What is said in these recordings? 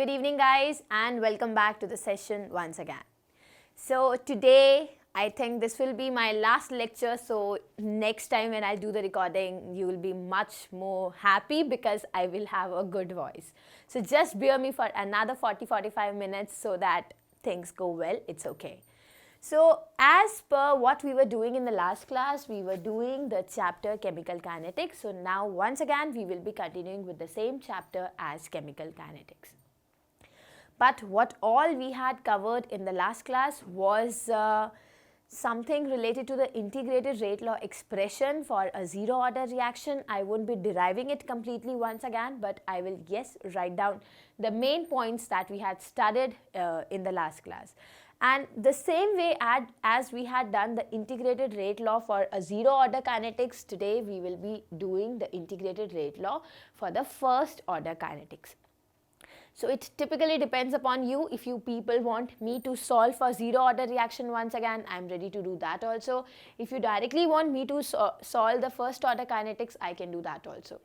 Good evening, guys, and welcome back to the session once again. So, today I think this will be my last lecture. So, next time when I do the recording, you will be much more happy because I will have a good voice. So, just bear me for another 40-45 minutes so that things go well. It's okay. So, as per what we were doing in the last class, we were doing the chapter chemical kinetics. So, now once again, we will be continuing with the same chapter as chemical kinetics. But what all we had covered in the last class was something related to the integrated rate law expression for a zero order reaction. I won't be deriving it completely once again, but I will write down the main points that we had studied in the last class. And the same way as we had done the integrated rate law for a zero order kinetics, today we will be doing the integrated rate law for the first order kinetics. So, it typically depends upon you. If you people want me to solve for zero order reaction once again, I am ready to do that also. If you directly want me to solve the first order kinetics, I can do that also.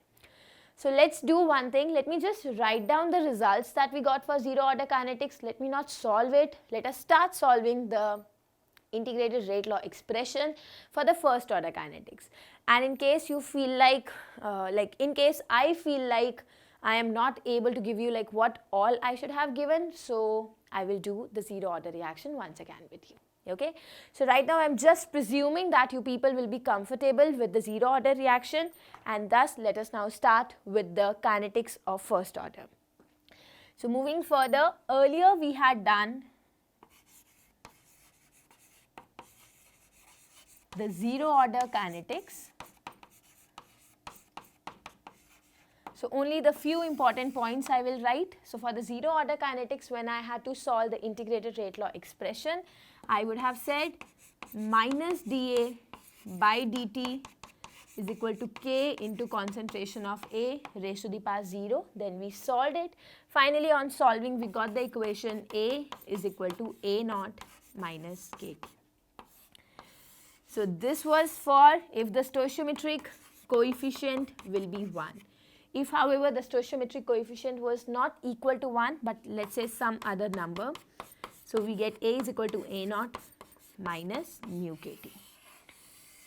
So, let's do one thing. Let me just write down the results that we got for zero order kinetics. Let me not solve it. Let us start solving the integrated rate law expression for the first order kinetics. And in case you feel like in case I feel like I am not able to give you like what all I should have given, so I will do the zero order reaction once again with you. Okay, so right now I am just presuming that you people will be comfortable with the zero order reaction, and thus let us now start with the kinetics of first order. So moving further, earlier we had done the zero order kinetics. So only the few important points I will write. So for the zero order kinetics, when I had to solve the integrated rate law expression, I would have said minus dA by dt is equal to K into concentration of A raised to the power 0. Then we solved it. Finally, on solving, we got the equation A is equal to A naught minus KT. So this was for if the stoichiometric coefficient will be 1. If, however, the stoichiometric coefficient was not equal to 1, but let's say some other number, so we get A is equal to A naught minus mu KT.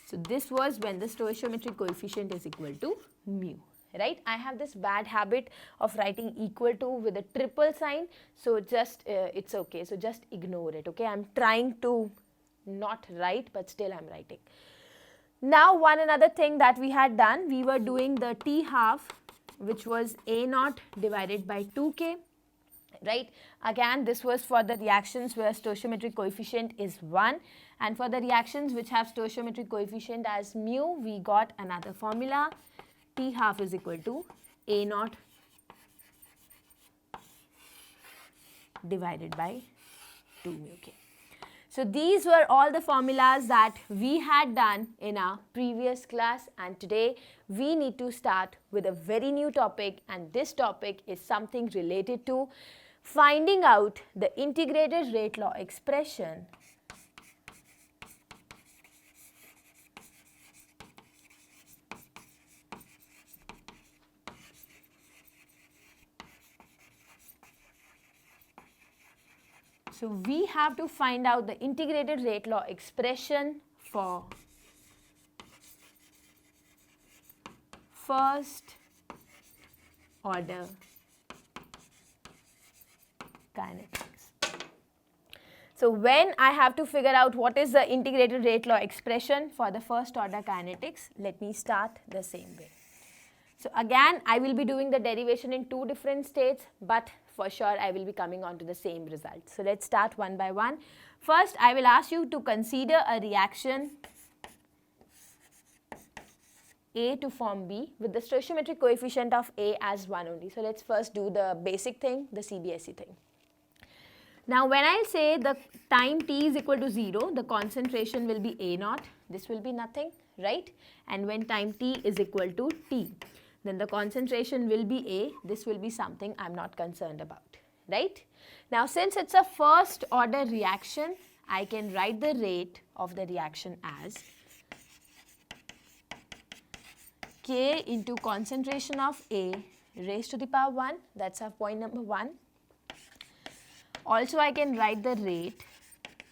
So this was when the stoichiometric coefficient is equal to mu, right? I have this bad habit of writing equal to with a triple sign, so just it's okay. So just ignore it, okay? I'm trying to not write, but still I'm writing. Now one another thing that we had done, we were doing the T half, which was A naught divided by 2K, right? Again, this was for the reactions where stoichiometric coefficient is 1, and for the reactions which have stoichiometric coefficient as mu, we got another formula. T half is equal to A naught divided by 2 mu K. So these were all the formulas that we had done in our previous class, and today we need to start with a very new topic, and this topic is something related to finding out the integrated rate law expression So we have to find out the integrated rate law expression for first order kinetics. So when I have to figure out what is the integrated rate law expression for the first order kinetics, let me start the same way. So again, I will be doing the derivation in two different states, but for sure I will be coming on to the same result. So let's start one by one. First, I will ask you to consider a reaction A to form B with the stoichiometric coefficient of A as 1 only. So let's first do the basic thing, the CBSE thing. Now when I say the time t is equal to 0, the concentration will be A naught. This will be nothing, right? And when time t is equal to t, then the concentration will be A. This will be something I'm not concerned about, right? Now since it's a first order reaction, I can write the rate of the reaction as K into concentration of A raised to the power 1, that's our point number 1, Also, I can write the rate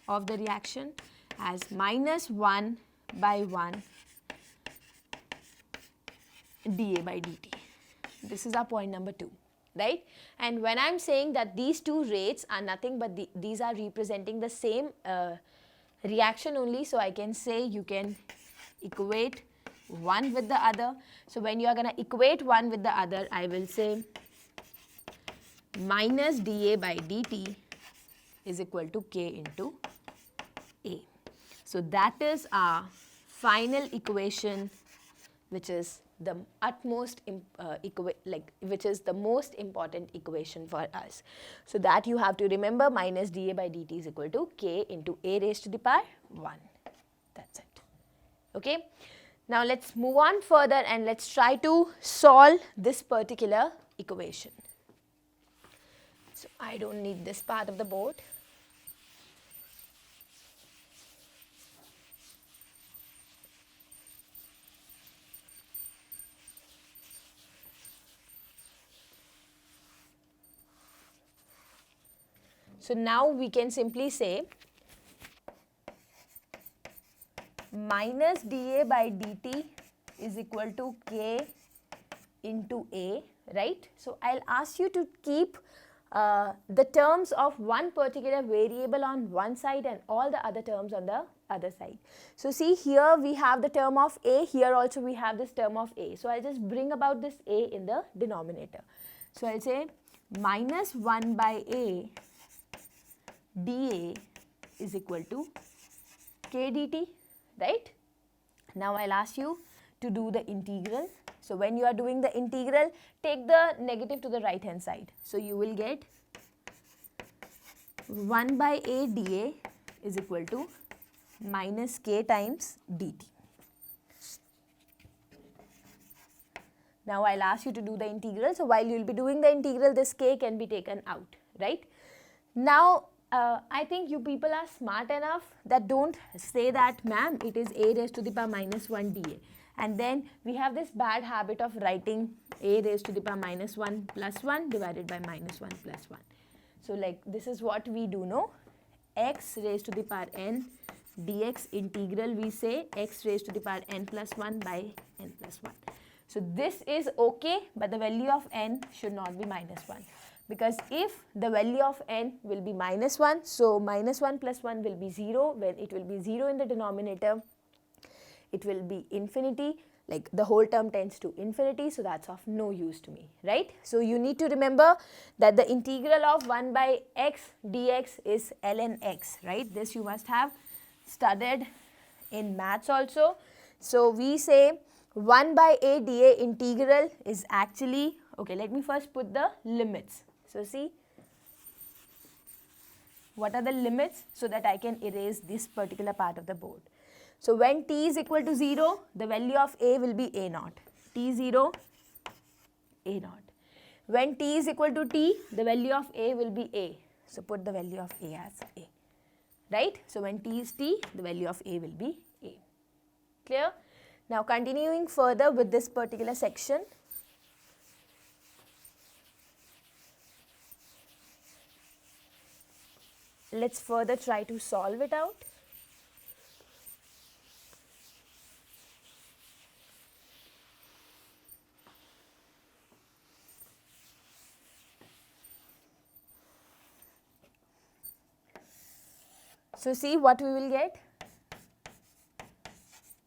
of the reaction as minus 1 by 1 dA by dt. This is our point number 2, right? And when I'm saying that these two rates are nothing but these are representing the same reaction only, so I can say you can equate one with the other. So when you are going to equate one with the other, I will say minus dA by dt is equal to K into A. So that is our final equation, which is the utmost which is the most important equation for us. So that you have to remember, minus dA by dt is equal to K into A raised to the power 1. That's it. Okay. Now let's move on further and let's try to solve this particular equation. So I don't need this part of the board. So now we can simply say minus dA by dt is equal to K into A, right? So I'll ask you to keep the terms of one particular variable on one side and all the other terms on the other side. So see, here we have the term of A, here also we have this term of A. So I'll just bring about this A in the denominator. So I'll say minus 1 by A dA is equal to K dt, right? Now I'll ask you to do the integral. So when you are doing the integral, take the negative to the right hand side. So you will get 1 by A dA is equal to minus K times dt. Now I'll ask you to do the integral. So while you will be doing the integral, this K can be taken out, right? Now I think you people are smart enough that don't say that, ma'am, it is A raised to the power minus 1 dA. And then we have this bad habit of writing A raised to the power minus 1 plus 1 divided by minus 1 plus 1. So like this is what we do, no? X raised to the power n dx integral, we say x raised to the power n plus 1 by n plus 1. So this is okay, but the value of n should not be minus 1. Because if the value of n will be minus 1, so minus 1 plus 1 will be 0. When it will be 0 in the denominator, it will be infinity, like the whole term tends to infinity, so that's of no use to me, right? So you need to remember that the integral of 1 by x dx is ln x, right? This you must have studied in maths also. So we say 1 by A dA integral is actually, okay, let me first put the limits. So see, what are the limits so that I can erase this particular part of the board. So when t is equal to 0, the value of A will be A naught, t0, A naught. When t is equal to t, the value of A will be A. So put the value of A as A, right? So when t is t, the value of A will be A. Clear? Now continuing further with this particular section. Let's further try to solve it out. So see what we will get.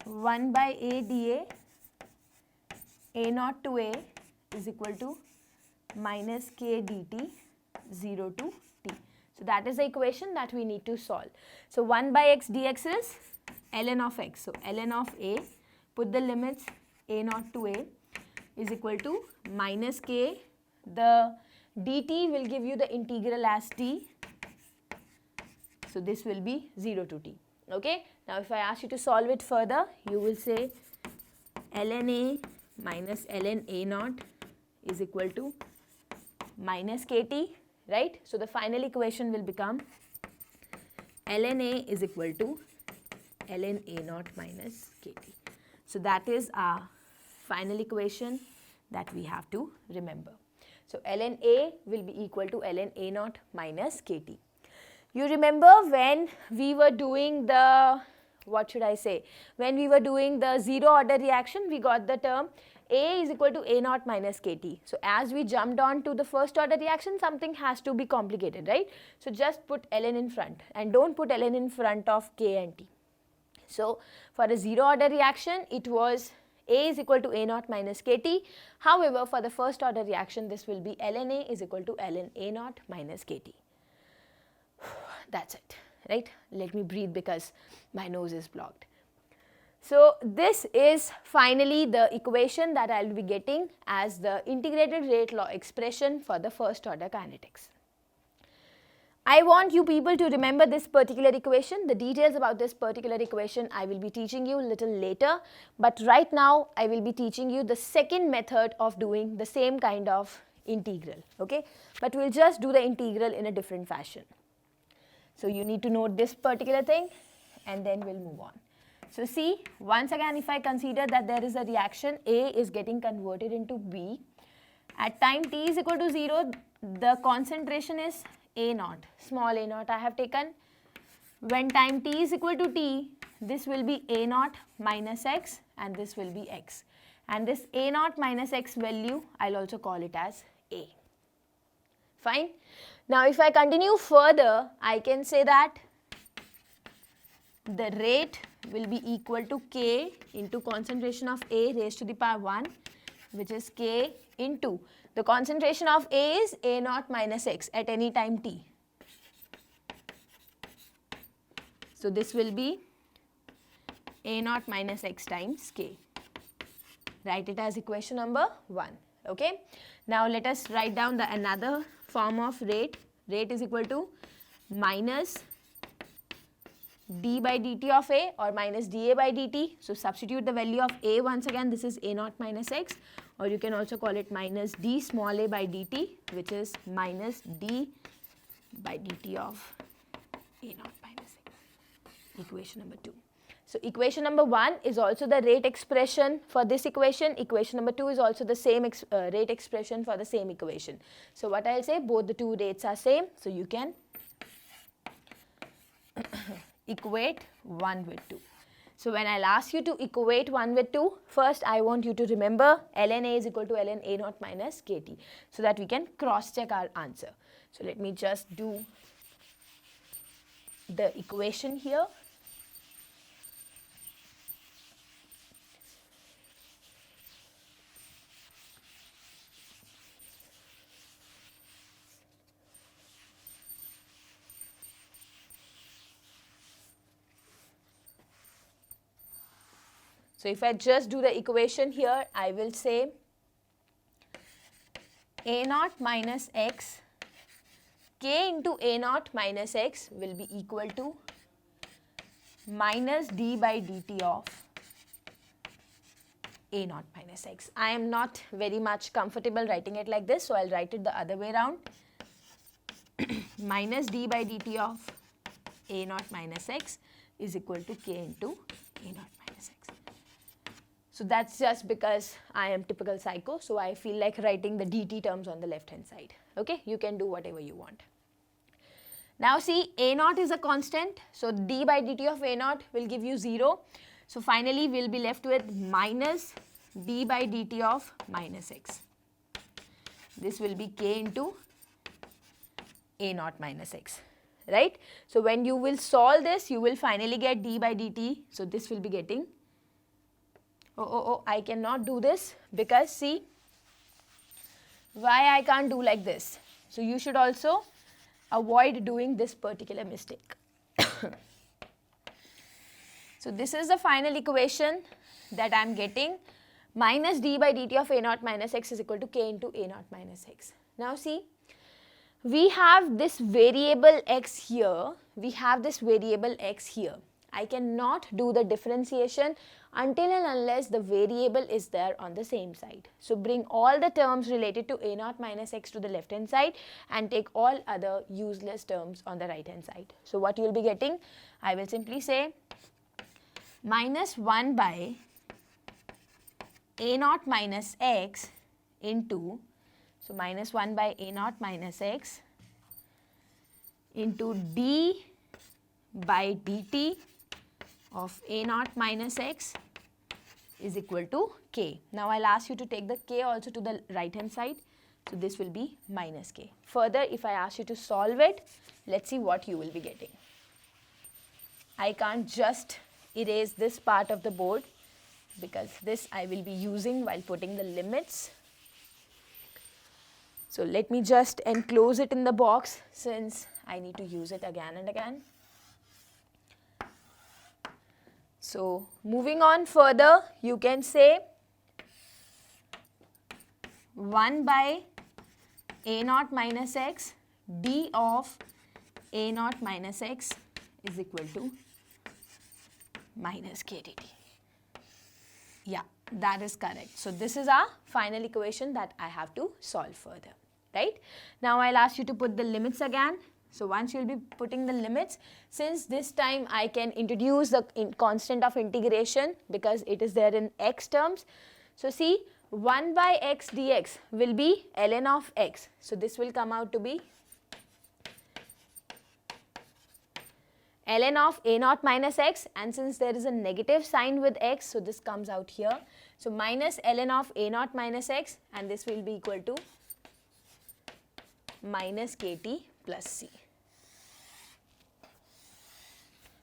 1 by A dA, A naught to A is equal to minus K dt 0 to t. So that is the equation that we need to solve. So 1 by x dx is ln of x. So ln of A, put the limits A naught to A is equal to minus K. The dt will give you the integral as t. So this will be 0 to t. Okay. Now if I ask you to solve it further, you will say ln A minus ln A naught is equal to minus kt, right? So the final equation will become ln A is equal to ln A naught minus kt. So that is our final equation that we have to remember. So ln A will be equal to ln A naught minus kT. You remember when we were doing the, what should I say, when we were doing the zero order reaction, we got the term A is equal to A naught minus kT. So as we jumped on to the first order reaction, something has to be complicated, right? So just put ln in front and don't put ln in front of K and T. So for a zero order reaction, it was A is equal to A naught minus kT. However, for the first order reaction, this will be ln A is equal to ln A naught minus kT. That's it, right? Let me breathe because my nose is blocked. So this is finally the equation that I will be getting as the integrated rate law expression for the first order kinetics. I want you people to remember this particular equation. The details about this particular equation I will be teaching you a little later, but right now I will be teaching you the second method of doing the same kind of integral, okay? But we'll just do the integral in a different fashion. So you need to note this particular thing and then we'll move on. So see, once again, if I consider that there is a reaction, A is getting converted into B. At time t is equal to 0, the concentration is A naught, small a naught I have taken. When time t is equal to t, this will be A naught minus x and this will be x. And this A naught minus x value, I'll also call it as A. Fine. Now if I continue further, I can say that the rate will be equal to K into concentration of A raised to the power 1, which is K into the concentration of A is A naught minus x at any time t. So this will be A naught minus x times K. Write it as equation number 1. Okay. Now let us write down the another form of rate. Rate is equal to minus d by dt of A or minus dA by dt. So substitute the value of A once again. This is A naught minus x, or you can also call it minus d small a by dt, which is minus d by dt of A naught minus x. Equation number 2. So equation number 1 is also the rate expression for this equation. Equation number 2 is also the same rate expression for the same equation. So what I'll say, both the two rates are same. So you can equate 1 with 2. So when I'll ask you to equate 1 with 2, first I want you to remember ln A is equal to ln A naught minus kT, so that we can cross check our answer. So let me just do the equation here. So if I just do the equation here, I will say A naught minus x, K into A naught minus x will be equal to minus d by dt of A naught minus x. I am not very much comfortable writing it like this, so I'll write it the other way around. Minus d by dt of A naught minus x is equal to K into A naught minus x. So that's just because I am typical psycho, so I feel like writing the dt terms on the left hand side. Okay, you can do whatever you want. Now see, A naught is a constant, so d by dt of A naught will give you 0. So finally we'll be left with minus d by dt of minus x. This will be K into A naught minus x, right? So when you will solve this, you will finally get d by dt. So this will be getting, I cannot do this because see, why I can't do like this. So you should also avoid doing this particular mistake. So this is the final equation that I am getting. Minus d by dt of A naught minus x is equal to K into A naught minus x. Now see, we have this variable x here, we have this variable x here. I cannot do the differentiation until and unless the variable is there on the same side. So bring all the terms related to A naught minus x to the left hand side and take all other useless terms on the right hand side. So what you will be getting, I will simply say minus 1 by A naught minus x into, So minus 1 by a naught minus x into d by dt of a naught minus x is equal to k. Now I'll ask you to take the k also to the right hand side. So this will be minus k. Further, if I ask you to solve it, let's see what you will be getting. I can't just erase this part of the board because this I will be using while putting the limits. So let me just enclose it in the box since I need to use it again and again. So moving on further, you can say 1 by a naught minus x d of a naught minus x is equal to minus k dt. Yeah, that is correct. So this is our final equation that I have to solve further, right? Now I'll ask you to put the limits again. So once you'll be putting the limits, since this time I can introduce the constant of integration because it is there in x terms. So see, 1 by x dx will be ln of x. So this will come out to be ln of a naught minus x, and since there is a negative sign with x, so this comes out here. So minus ln of a naught minus x, and this will be equal to minus kt plus c.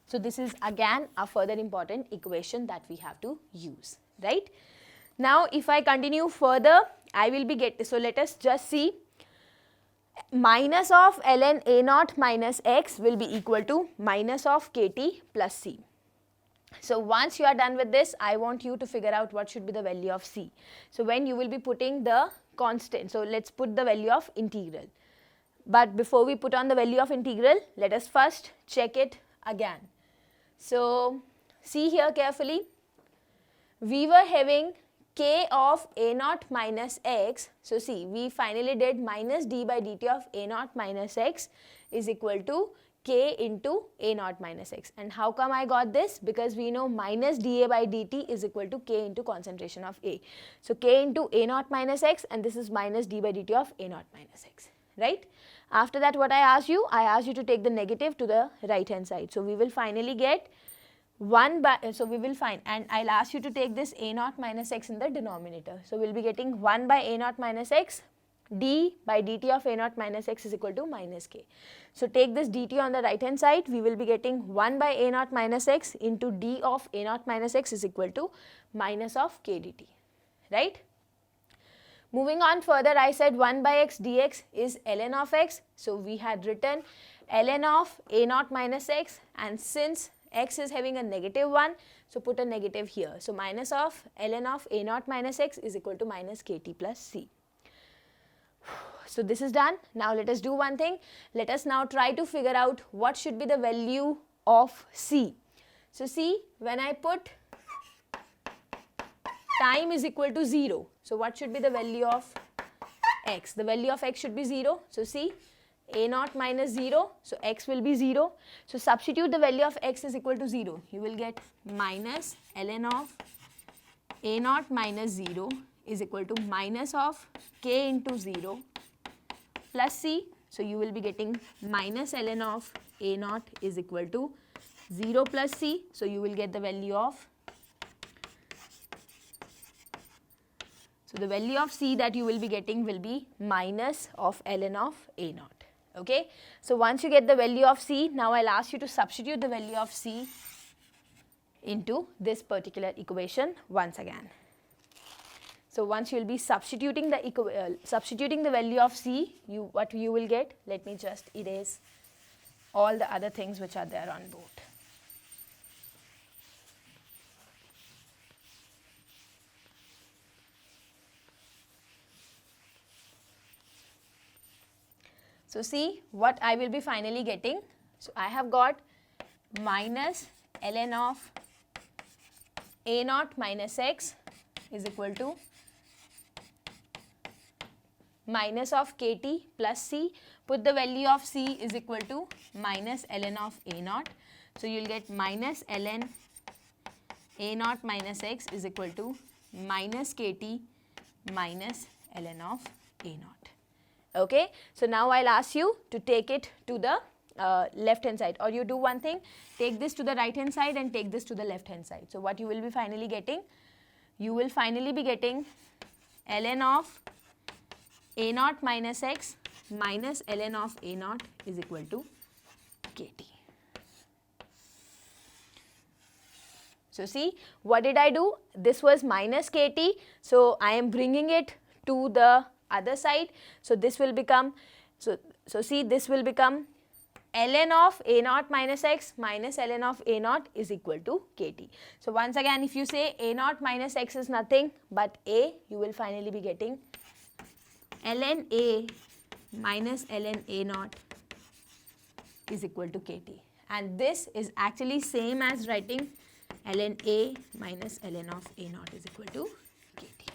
So this is again a further important equation that we have to use, right? Now if I continue further, I will be so let us just see, minus of ln a naught minus x will be equal to minus of kt plus c. So once you are done with this, I want you to figure out what should be the value of c. So when you will be putting the constant, so let's put the value of integral. But before we put on the value of integral, let us first check it again. So see here carefully, we were having k of a naught minus x. So see, we finally did minus d by dt of a naught minus x is equal to k into a naught minus x. And how come I got this? Because we know minus dA by dt is equal to k into concentration of A. So k into a naught minus x, and this is minus d by dt of a naught minus x, right? After that, what I asked you to take the negative to the right hand side. So we will finally get 1 by, so we will find, and I'll ask you to take this a naught minus x in the denominator. So we'll be getting 1 by a naught minus x, d by dt of a naught minus x is equal to minus k. So take this dt on the right hand side, we will be getting 1 by a naught minus x into d of a naught minus x is equal to minus of k dt, right? Moving on further, I said 1 by x dx is ln of x. So we had written ln of a naught minus x, and since x is having a negative 1, so put a negative here. So minus of ln of a naught minus x is equal to minus kt plus c. So this is done. Now let us do one thing. Let us now try to figure out what should be the value of c. So see, when I put time is equal to 0, so what should be the value of x? The value of x should be 0. So see, a naught minus 0, so x will be 0. So substitute the value of x is equal to 0. You will get minus ln of a naught minus 0 is equal to minus of k into 0 plus c. So you will be getting minus ln of a naught is equal to 0 plus c. So you will get the value of, so the value of c that you will be getting will be minus of ln of a naught. Okay. So once you get the value of c, now I'll ask you to substitute the value of c into this particular equation once again. So once you will be substituting the value of c, what you will get, let me just erase all the other things which are there on board. So see what I will be finally getting. So I have got minus ln of a naught minus x is equal to minus of kt plus c. Put the value of c is equal to minus ln of a naught. So you will get minus ln a naught minus x is equal to minus kt minus ln of a naught. Okay, so now I'll ask you to take it to the left hand side, or you do one thing, take this to the right hand side and take this to the left hand side. So what you will be finally getting? You will finally be getting ln of a naught minus x minus ln of a naught is equal to kt. So see, what did I do? This was minus kt, so I am bringing it to the other side. So this will become, so see, this will become ln of a naught minus x minus ln of a naught is equal to kt. So once again, if you say a naught minus x is nothing but a, you will finally be getting ln a minus ln a naught is equal to kt. And this is actually same as writing ln a minus ln of a naught is equal to kt.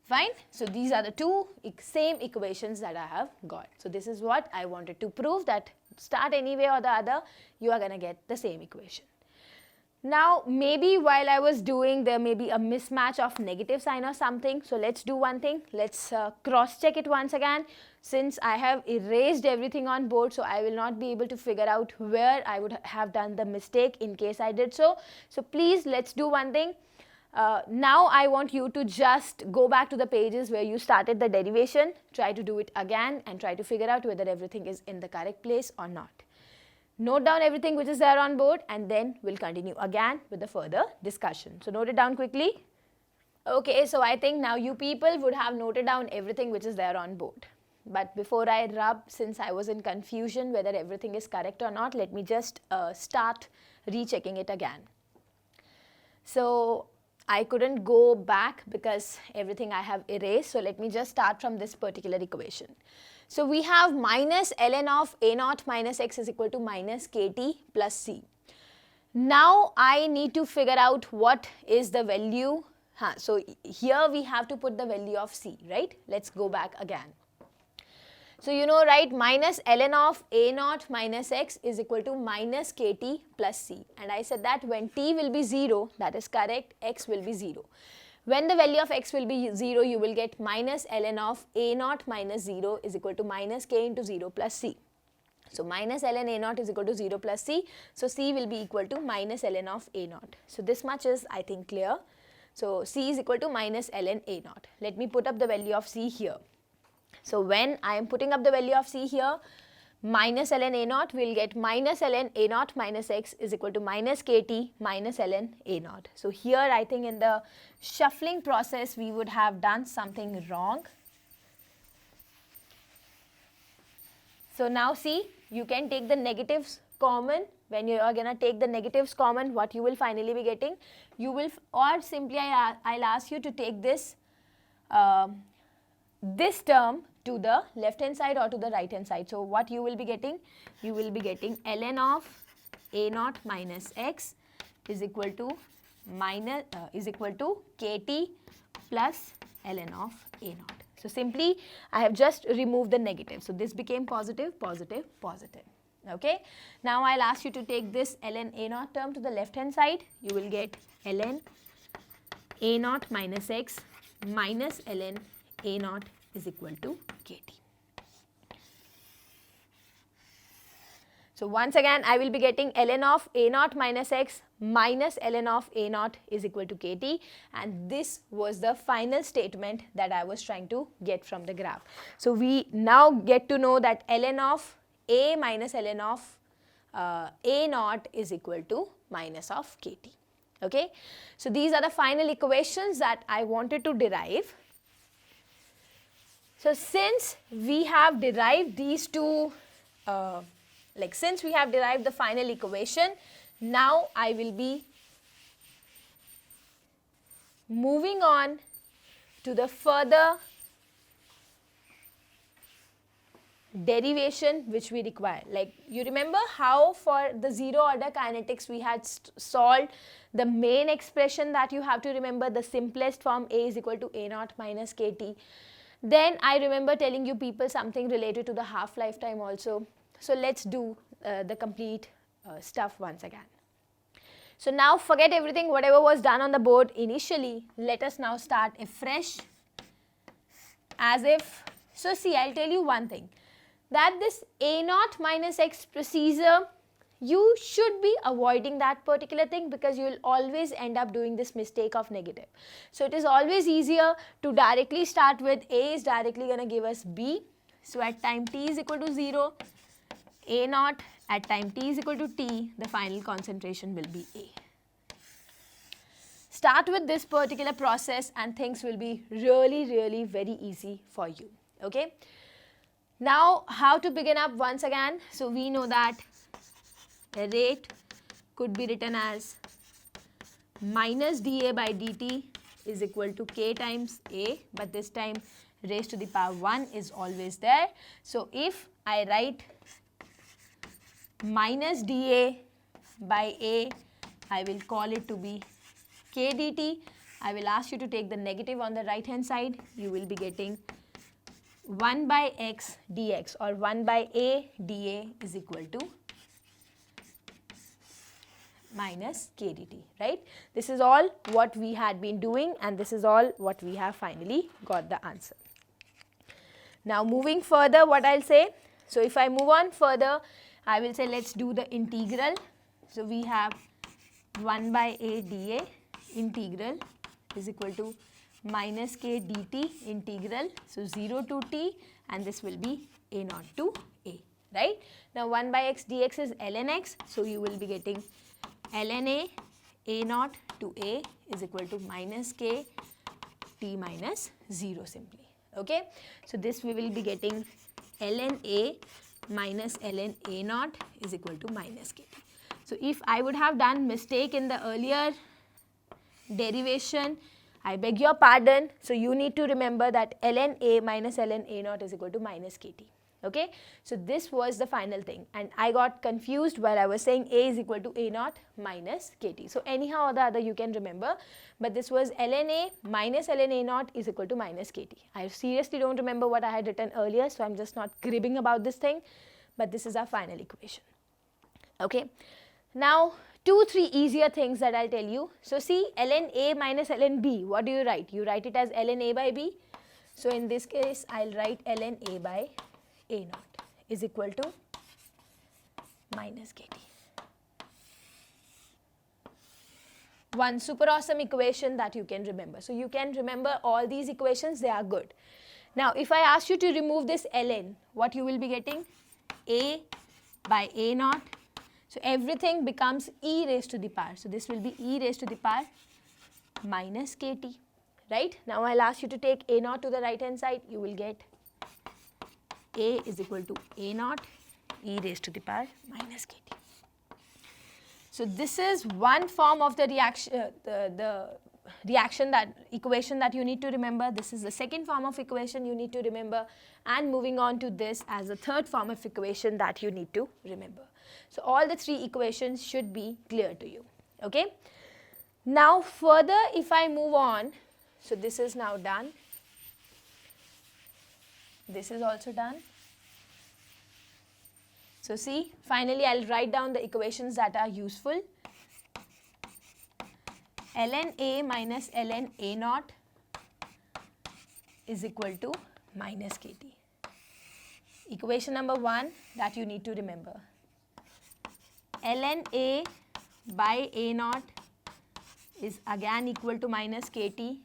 Fine. So these are the two same equations that I have got. So this is what I wanted to prove, that start any way or the other, you are going to get the same equation. Now maybe while I was doing, there may be a mismatch of negative sign or something. So let's do one thing. Let's cross check it once again. Since I have erased everything on board, so I will not be able to figure out where I would have done the mistake in case I did so. So please, let's do one thing. Now I want you to just go back to the pages where you started the derivation, try to do it again and try to figure out whether everything is in the correct place or not. Note down everything which is there on board and then we'll continue again with the further discussion. So note it down quickly. Okay, so I think now you people would have noted down everything which is there on board. But before I rub, since I was in confusion whether everything is correct or not, let me just start rechecking it again. So I couldn't go back because everything I have erased. So let me just start from this particular equation. So we have minus ln of a naught minus x is equal to minus kt plus c. Now I need to figure out what is the value. So here we have to put the value of c, right? Let's go back again. So you know, right, minus ln of a naught minus x is equal to minus kt plus c. And I said that when t will be 0, that is correct, x will be 0. When the value of x will be 0, you will get minus ln of a naught minus 0 is equal to minus k into 0 plus c. So minus ln a naught is equal to 0 plus c. So c will be equal to minus ln of a naught. So this much is, I think, clear. So c is equal to minus ln a naught. Let me put up the value of c here. So when I am putting up the value of c here, minus ln a naught, we will get minus ln a naught minus x is equal to minus kt minus ln a naught. So here I think in the shuffling process we would have done something wrong. So now see, you can take the negatives common. When you are going to take the negatives common, what you will finally be getting, you will, or simply I'll ask you to take this this term to the left hand side or to the right hand side. So what you will be getting? You will be getting ln of a naught minus x is equal to minus kt plus ln of a naught. So simply I have just removed the negative. So this became positive, positive, positive. Okay. Now I'll ask you to take this ln a naught term to the left hand side. You will get ln a naught minus x minus ln a naught is equal to kt. So once again I will be getting ln of a naught minus x minus ln of a naught is equal to kt, and this was the final statement that I was trying to get from the graph. So we now get to know that ln of a minus ln of a naught is equal to minus of kt. Okay. So these are the final equations that I wanted to derive. So since we have derived these two, since we have derived the final equation, now I will be moving on to the further derivation which we require. Like you remember how for the zero order kinetics we had solved the main expression that you have to remember, the simplest form, a is equal to a naught minus kt. Then I remember telling you people something related to the half lifetime also. So let's do the complete stuff once again. So now forget everything whatever was done on the board initially. Let us now start afresh as if, so see, I'll tell you one thing, that this a naught minus x procedure, you should be avoiding that particular thing because you will always end up doing this mistake of negative. So it is always easier to directly start with a is directly going to give us b. So at time t is equal to 0, a naught, at time t is equal to t, the final concentration will be a. Start with this particular process and things will be really very easy for you. Okay. Now how to begin up once again? So we know that the rate could be written as minus dA by dt is equal to k times a, but this time raised to the power 1 is always there. So if I write minus dA by a, I will call it to be k dt. I will ask you to take the negative on the right hand side. You will be getting 1 by x dx or 1 by a dA is equal to minus k dt, right? This is all what we had been doing and this is all what we have finally got the answer. Now moving further, what I'll say, so if I move on further, I will say let's do the integral. So we have 1 by a dA integral is equal to minus k dt integral, so 0 to t, and this will be a naught to a, right? Now 1 by x dx is ln x, so you will be getting ln a naught to a is equal to minus k t minus 0 simply. Okay, so this we will be getting ln a minus ln a naught is equal to minus k t. So if I would have done mistake in the earlier derivation, I beg your pardon. So you need to remember that ln a minus ln a naught is equal to minus k t. Okay, so this was the final thing and I got confused while I was saying a is equal to a naught minus kt. So anyhow or the other you can remember, but this was ln a minus ln a naught is equal to minus kt. I seriously don't remember what I had written earlier, so I'm just not cribbing about this thing, but this is our final equation. Okay, now 2-3 easier things that I'll tell you. So see, ln a minus ln b, what do you write? You write it as ln a by b. So in this case I'll write ln a by a naught is equal to minus kt. One super awesome equation that you can remember. So you can remember all these equations, they are good. Now if I ask you to remove this ln, what you will be getting? A by a naught. So everything becomes e raised to the power. So this will be e raised to the power minus kt, right? Now I'll ask you to take a naught to the right hand side. You will get a is equal to a naught e raised to the power minus kt. So this is one form of the reaction, equation that you need to remember. This is the second form of equation you need to remember, and moving on to this as a third form of equation that you need to remember. So all the three equations should be clear to you. Okay. Now further if I move on, so this is now done. This is also done. So see, finally I'll write down the equations that are useful. ln a minus ln a naught is equal to minus kt. Equation number 1 that you need to remember. ln a by a naught is again equal to minus kt.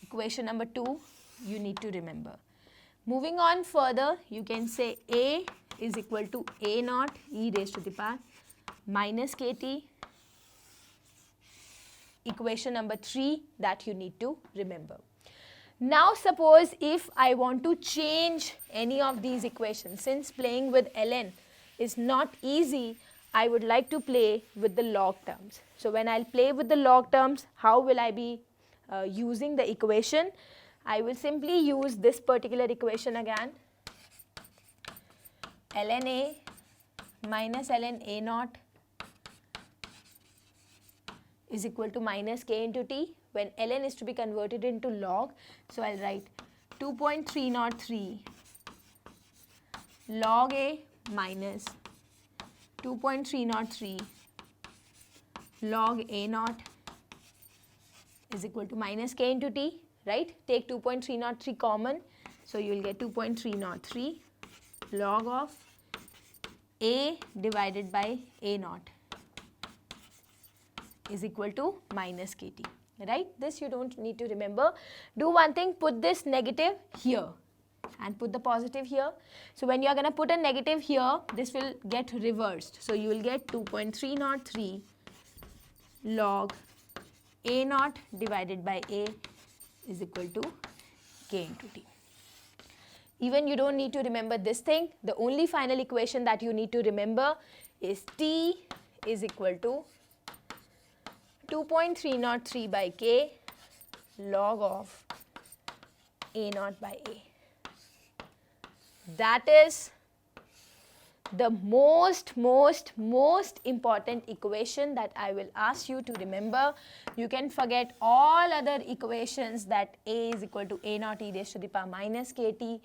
Equation number 2 you need to remember. Moving on further, you can say a is equal to a naught e raised to the power minus kt. Equation number 3 that you need to remember. Now suppose if I want to change any of these equations, since playing with ln is not easy, I would like to play with the log terms. So when I'll play with the log terms, how will I be using the equation? I will simply use this particular equation again. ln a minus ln a naught is equal to minus k into t, when ln is to be converted into log. So I'll write 2.303 log a minus 2.303 log a naught is equal to minus k into t. right? Take 2.303 common. So you will get 2.303 log of A divided by A naught is equal to minus kT, right? This you don't need to remember. Do one thing, put this negative here and put the positive here. So when you are going to put a negative here, this will get reversed. So you will get 2.303 log A naught divided by A is equal to K into T. Even you don't need to remember this thing. The only final equation that you need to remember is T is equal to 2.303 by K log of A naught by A. That is the most important equation that I will ask you to remember. You can forget all other equations, that A is equal to A naught e raised to the power minus KT,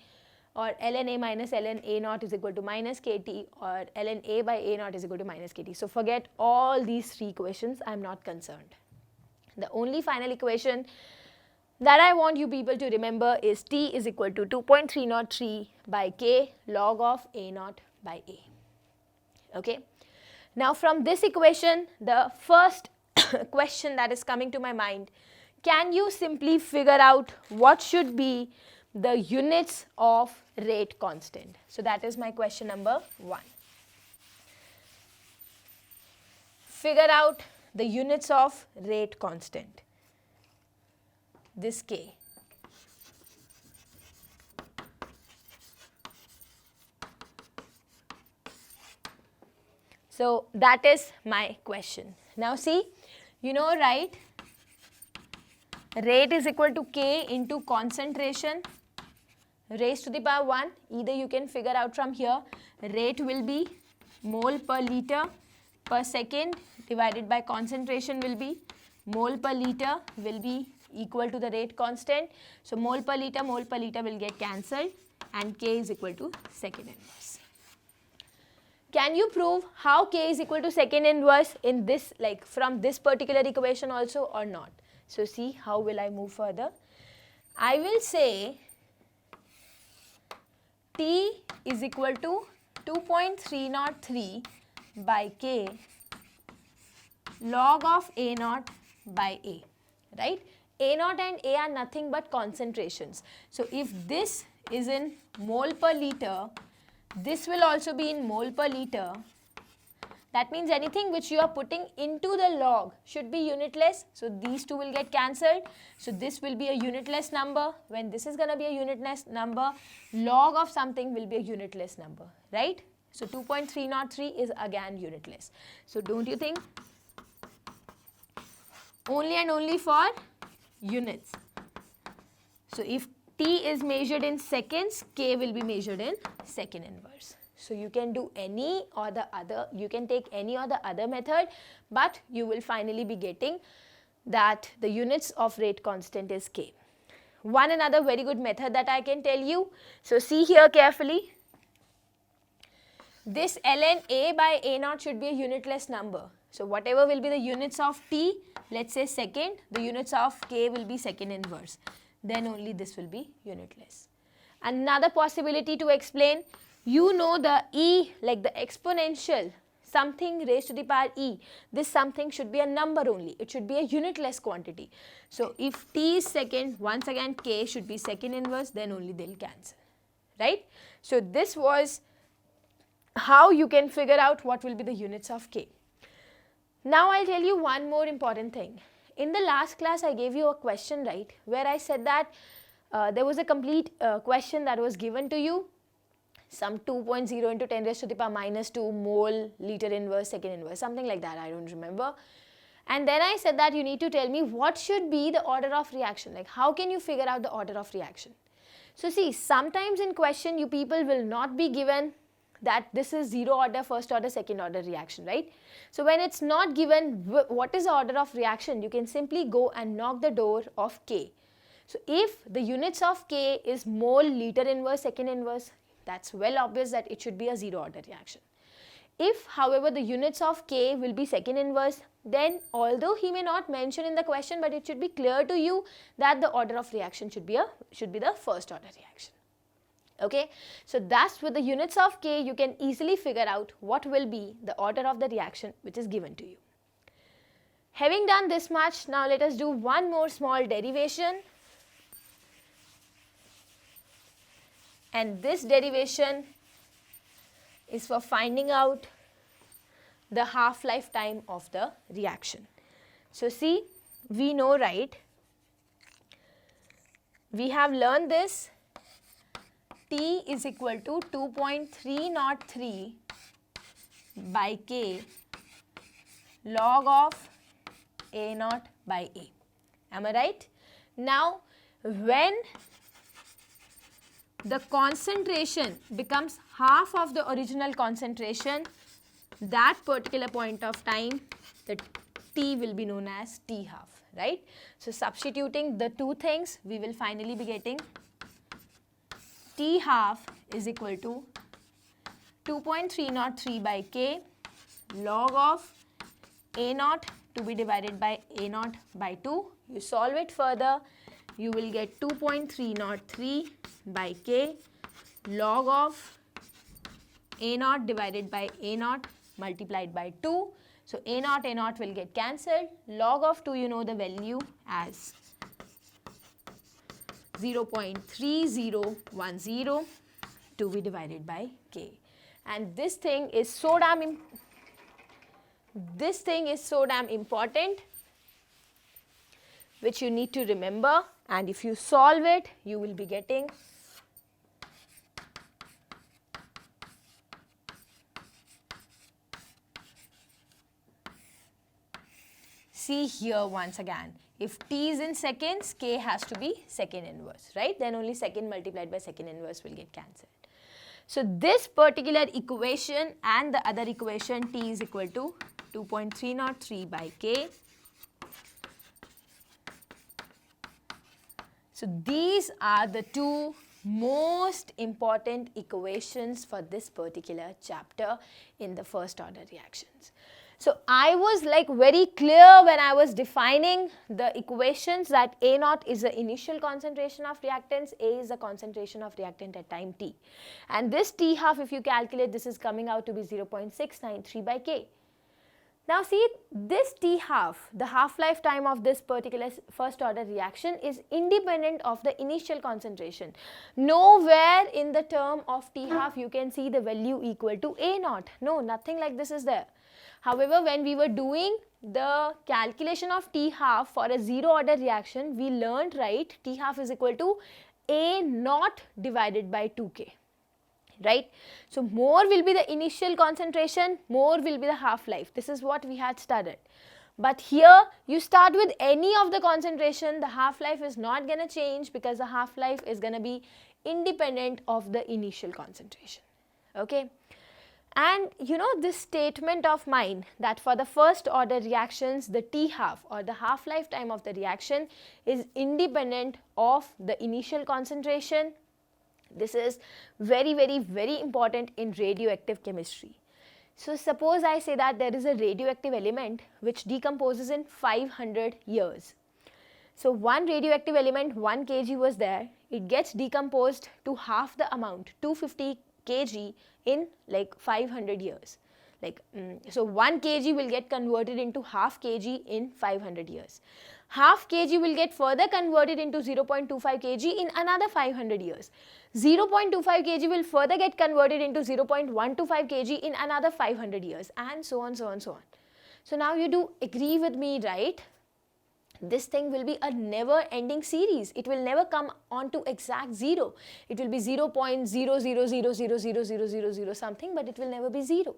or ln A minus ln A naught is equal to minus KT, or ln A by A naught is equal to minus KT. So forget all these three equations, I am not concerned. The only final equation that I want you people to remember is T is equal to 2.303 by K log of A naught by A. Okay. Now from this equation, the first question that is coming to my mind, can you simply figure out what should be the units of rate constant? So that is my question number 1. Figure out the units of rate constant, this K. So that is my question. Now see, you know, right, rate is equal to K into concentration raised to the power 1. Either you can figure out from here, rate will be mole per liter per second divided by concentration will be mole per liter, will be equal to the rate constant. So mole per liter will get cancelled, and K is equal to second inverse. Can you prove how K is equal to second inverse in this, like from this particular equation also, or not? So see, how will I move further? I will say T is equal to 2.303 by K log of A naught by A, right? A naught and A are nothing but concentrations. So if this is in mole per liter, this will also be in mole per liter. That means anything which you are putting into the log should be unitless. So these two will get cancelled. So this will be a unitless number. When this is going to be a unitless number, log of something will be a unitless number, right? So 2.303 is again unitless. So don't you think? Only and only for units. So if T is measured in seconds, K will be measured in second inverse. So you can do any or the other, you can take any or the other method, but you will finally be getting that the units of rate constant is K. One another very good method that I can tell you. So see here carefully. This ln A by A naught should be a unitless number. So whatever will be the units of T, let's say second, the units of K will be second inverse. Then only this will be unitless. Another possibility to explain, you know the E, like the exponential, something raised to the power E, this something should be a number only. It should be a unitless quantity. So if T is second, once again K should be second inverse, then only they'll cancel, right? So this was how you can figure out what will be the units of K. Now I'll tell you one more important thing. In the last class I gave you a question, right, where I said that there was a complete question that was given to you, some 2.0 into 10 raised to the power minus 2 mole liter inverse second inverse, something like that, I don't remember. And then I said that you need to tell me what should be the order of reaction, like how can you figure out the order of reaction. So see, sometimes in question you people will not be given that this is zero order, first order, second order reaction, right? So when it's not given what is the order of reaction, you can simply go and knock the door of K. So if the units of K is mole liter inverse second inverse, that's well obvious that it should be a zero order reaction. If, however, the units of K will be second inverse, then although he may not mention in the question, but it should be clear to you that the order of reaction should be the first order reaction. Okay, so thus with the units of K, you can easily figure out what will be the order of the reaction which is given to you. Having done this much, now let us do one more small derivation. And this derivation is for finding out the half-life time of the reaction. So see, we know, right, we have learned this, T is equal to 2.303 by K log of A naught by A. Am I right? Now, when the concentration becomes half of the original concentration, that particular point of time, the T will be known as T half, right? So substituting the two things, we will finally be getting T half is equal to 2.303 by K log of A naught to be divided by A naught by 2. You solve it further, you will get 2.303 by K log of A naught divided by A naught multiplied by 2. So A naught will get cancelled. Log of 2, you know the value as 0.3010 to be divided by K. And this thing is so damn important, which you need to remember, and if you solve it, you will be getting see here once again, if T is in seconds, K has to be second inverse, right? Then only second multiplied by second inverse will get cancelled. So this particular equation and the other equation, T is equal to 2.303 by K. So these are the two most important equations for this particular chapter in the first order reactions. So I was like very clear when I was defining the equations that A naught is the initial concentration of reactants, A is the concentration of reactant at time T. And this T half, if you calculate, this is coming out to be 0.693 by K. Now see, this T half, the half-life time of this particular first order reaction is independent of the initial concentration. Nowhere in the term of T half you can see the value equal to A naught. No, nothing like this is there. However, when we were doing the calculation of T half for a zero order reaction, we learned, right, T half is equal to A naught divided by 2K. Right? So more will be the initial concentration, more will be the half-life. This is what we had studied. But here you start with any of the concentration, the half-life is not going to change because the half-life is going to be independent of the initial concentration. Okay? And you know this statement of mine that for the first order reactions, the T half or the half-life time of the reaction is independent of the initial concentration. This is very, very, very important in radioactive chemistry. So suppose I say that there is a radioactive element which decomposes in 500 years. So one radioactive element, 1 kg was there, it gets decomposed to half the amount, 250 kg in like 500 years. So 1 kg will get converted into half kg in 500 years. Half kg will get further converted into 0.25 kg in another 500 years. 0.25 kg will further get converted into 0.125 kg in another 500 years, and so on, so on, so on. So now you do agree with me, right? This thing will be a never ending series. It will never come on to exact zero. It will be 0.000000000 something, but it will never be zero.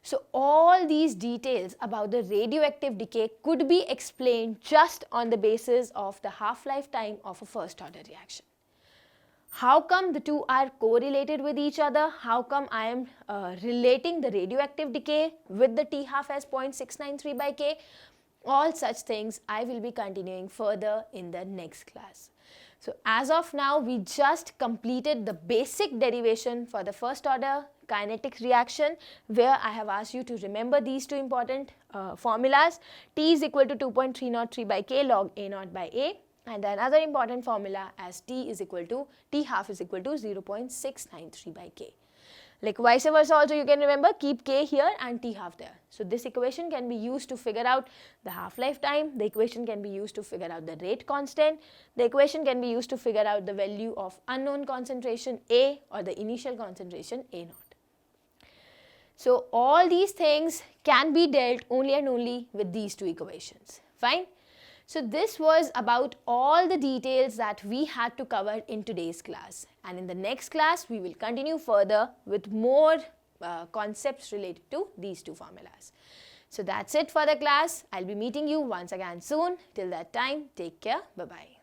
So all these details about the radioactive decay could be explained just on the basis of the half-life time of a first order reaction. How come the two are correlated with each other? How come I am relating the radioactive decay with the T half as 0.693 by K? All such things I will be continuing further in the next class. So as of now, we just completed the basic derivation for the first order kinetic reaction, where I have asked you to remember these two important formulas. T is equal to 2.303 by K log A naught by A, and another important formula as T half is equal to 0.693 by K. Like vice versa also you can remember, keep K here and T half there. So this equation can be used to figure out the half-life time, the equation can be used to figure out the rate constant, the equation can be used to figure out the value of unknown concentration A or the initial concentration A naught. So all these things can be dealt only and only with these two equations. Fine. So this was about all the details that we had to cover in today's class, and in the next class we will continue further with more concepts related to these two formulas. So that's it for the class. I'll be meeting you once again soon. Till that time, take care. Bye-bye.